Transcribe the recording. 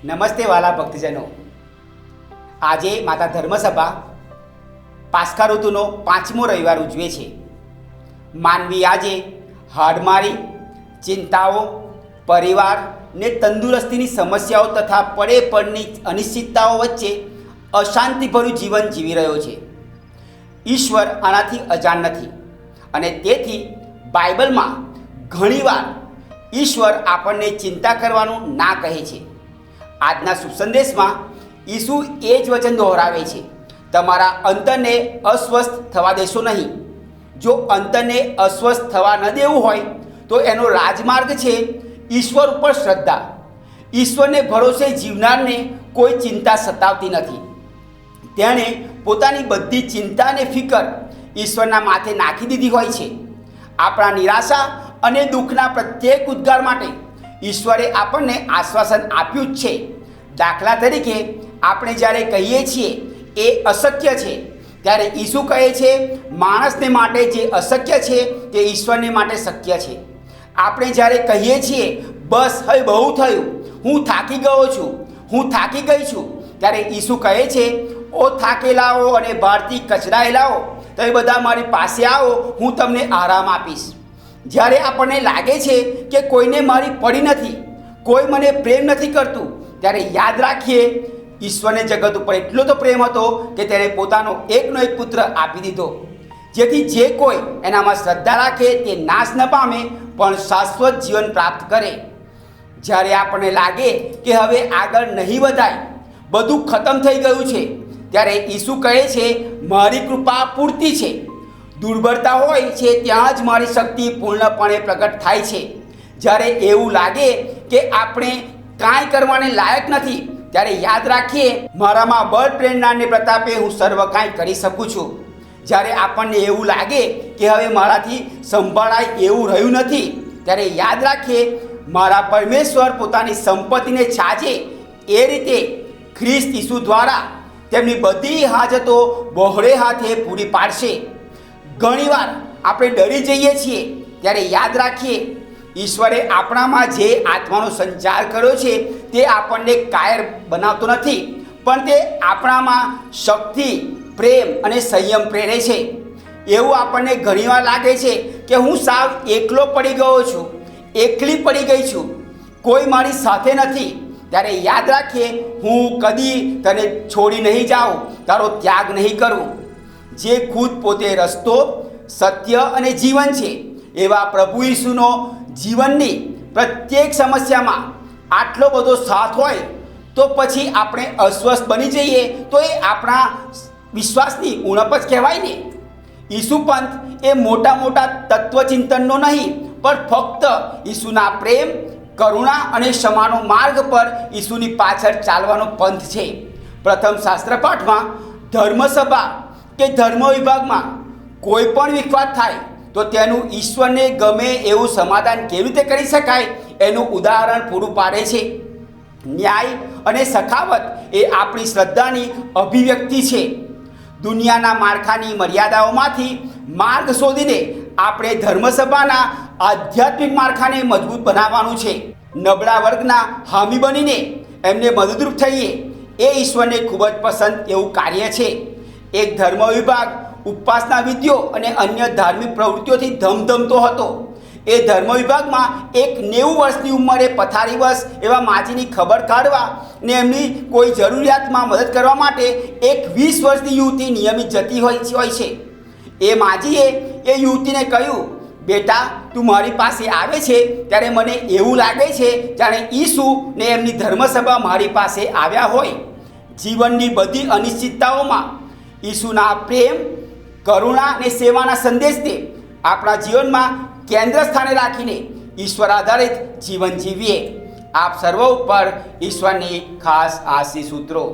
નમસ્તે વાલા ભક્તજનો, આજે માતા ધર્મસભા પાસ્કા ઋતુનો 5મો રવિવાર ઉજવે છે. માનવી આજે હાડમારી, ચિંતાઓ, પરિવાર ને તંદુરસ્તીની સમસ્યાઓ તથા પડે પડની અનિશ્ચિતતાઓ વચ્ચે અશાંતિભર્યું જીવન જીવી રહ્યો છે. ઈશ્વર આનાથી અજાણ નથી અને તેથી બાઇબલમાં ઘણીવાર ઈશ્વર આપણને ચિંતા કરવાનું ના કહે છે. આજના શુભ સંદેશમાં ઈસુ એ જ વચન દોહરાવે છે, તમારા અંતરને અસ્વસ્થ થવા દેશો નહીં. જો અંતરને અસ્વસ્થ થવા ન દેવું હોય તો એનો રાજમાર્ગ છે ઈશ્વર ઉપર શ્રદ્ધા. ઈશ્વરને ભરોસે જીવનારને કોઈ ચિંતા સતાવતી નથી. તેણે પોતાની બધી ચિંતા અને ફિકર ઈશ્વરના માથે નાખી દીધી હોય છે. આપણા નિરાશા અને દુઃખના પ્રત્યેક ઉદ્ગાર માટે ઈશ્વરે આપણને આશ્વાસન આપ્યું જ છે. દાખલા તરીકે આપણે જ્યારે કહીએ છીએ એ અશક્ય છે, ત્યારે ઈસુ કહે છે માણસને માટે જે અશક્ય છે તે ઈશ્વરને માટે શક્ય છે. આપણે જ્યારે કહીએ છીએ બસ હવે બહુ થયું, હું થાકી ગયો છું, હું થાકી ગઈ છું, ત્યારે ઈસુ કહે છે ઓ થાકેલાઓ અને ભારથી કચડાયેલાઓ, તમે બધા મારી પાસે આવો, હું તમને આરામ આપીશ. જ્યારે આપણને લાગે છે કે કોઈને મારી પડી નથી, કોઈ મને પ્રેમ નથી કરતું, ત્યારે યાદ રાખીએ ઈશ્વરને જગત ઉપર એટલો તો પ્રેમ હતો કે તેણે પોતાનો એકનો એક પુત્ર આપી દીધો, જેથી જે કોઈ એનામાં શ્રદ્ધા રાખે તે નાશ ન પામે પણ શાશ્વત જીવન પ્રાપ્ત કરે. જ્યારે આપણને લાગે કે હવે આગળ નહીં વધાય, બધું ખતમ થઈ ગયું છે, ત્યારે ઈસુ કહે છે મારી કૃપા પૂરતી છે. દુર્બળતા હોય છે ત્યાં જ મારી શક્તિ પૂર્ણપણે પ્રગટ થાય છે. જ્યારે એવું લાગે કે આપણે કાંઈ કરવાને લાયક નથી, ત્યારે યાદ રાખીએ મારામાં બળ પ્રેરણાને પ્રતાપે હું સર્વ કાંઈ કરી શકું છું. જ્યારે આપણને એવું લાગે કે હવે મારાથી સંભાળાય એવું રહ્યું નથી, ત્યારે યાદ રાખીએ મારા પરમેશ્વર પોતાની સંપત્તિને છાજે એ રીતે ખ્રિસ્ત ઈસુ દ્વારા તેમની બધી હાજતો બહોળે હાથે પૂરી પાડશે. ઘણીવાર આપણે ડરી જઈએ છીએ, ત્યારે યાદ રાખીએ ઈશ્વરે આપણામાં જે આત્માનો સંચાર કર્યો છે તે આપણને કાયર બનાવતો નથી, પણ તે આપણામાં શક્તિ, પ્રેમ અને સંયમ પ્રેરે છે. એવું આપણને ઘણીવાર લાગે છે કે હું સાવ એકલો પડી ગયો છું, એકલી પડી ગઈ છું, કોઈ મારી સાથે નથી, ત્યારે યાદ રાખીએ હું કદી તને છોડી નહીં જાઉં, તારો ત્યાગ નહીં કરું. જે ખુદ પોતે રસ્તો, સત્ય અને જીવન છે એવા પ્રભુ ઈસુનો જીવનની પ્રત્યેક સમસ્યામાં આટલો બધો સાથ હોય તો પછી આપણે અસ્વસ્થ બની જઈએ તો એ આપણા વિશ્વાસની ઉણપ જ કહેવાય ને. ઈસુ પંથ એ મોટા મોટા તત્વચિંતનનો નહીં, પણ ફક્ત ઈસુના પ્રેમ, કરુણા અને ક્ષમાનો માર્ગ પર ઈસુની પાછળ ચાલવાનો પંથ છે. પ્રથમ શાસ્ત્રપાઠમાં ધર્મસભા કે ધર્મ વિભાગમાં કોઈ પણ વિખવાદ થાય તો તેનું ઈશ્વરને ગમે એવું સમાધાન કેવી રીતે કરી શકાય એનું ઉદાહરણ પૂરું પાડે છે. ન્યાય અને સખાવત એ આપણી શ્રદ્ધાની અભિવ્યક્તિ છે. દુનિયાના માળખાની મર્યાદાઓમાંથી માર્ગ શોધીને આપણે ધર્મસભાના આધ્યાત્મિક માળખાને મજબૂત બનાવવાનું છે. નબળા વર્ગના હામી બનીને એમને મદદરૂપ થઈએ એ ઈશ્વરને ખૂબ જ પસંદ એવું કાર્ય છે. એક ધર્મ વિભાગ ઉપવાસના વિધિઓ અને અન્ય ધાર્મિક પ્રવૃત્તિઓથી ધમધમતો હતો. એ ધર્મ વિભાગમાં એક 90 વર્ષની ઉંમરે પથારીવશ એવા માજીની ખબર કાઢવા ને એમની કોઈ જરૂરિયાતમાં મદદ કરવા માટે એક 20 વર્ષની યુવતી નિયમિત જતી હોય છે. એ માજીએ એ યુવતીને કહ્યું, બેટા તું મારી પાસે આવે છે ત્યારે મને એવું લાગે છે જાણે ઈસુ ને એમની ધર્મસભા મારી પાસે આવ્યા હોય. જીવનની બધી અનિશ્ચિતતાઓમાં ઈસુના પ્રેમ, કરુણા અને સેવાના સંદેશને આપણા જીવનમાં કેન્દ્ર સ્થાને રાખીને ઈશ્વર આધારિત જીવન જીવીએ. આપ સર્વ ઉપર ઈશ્વરની ખાસ આશીષ સૂત્રો.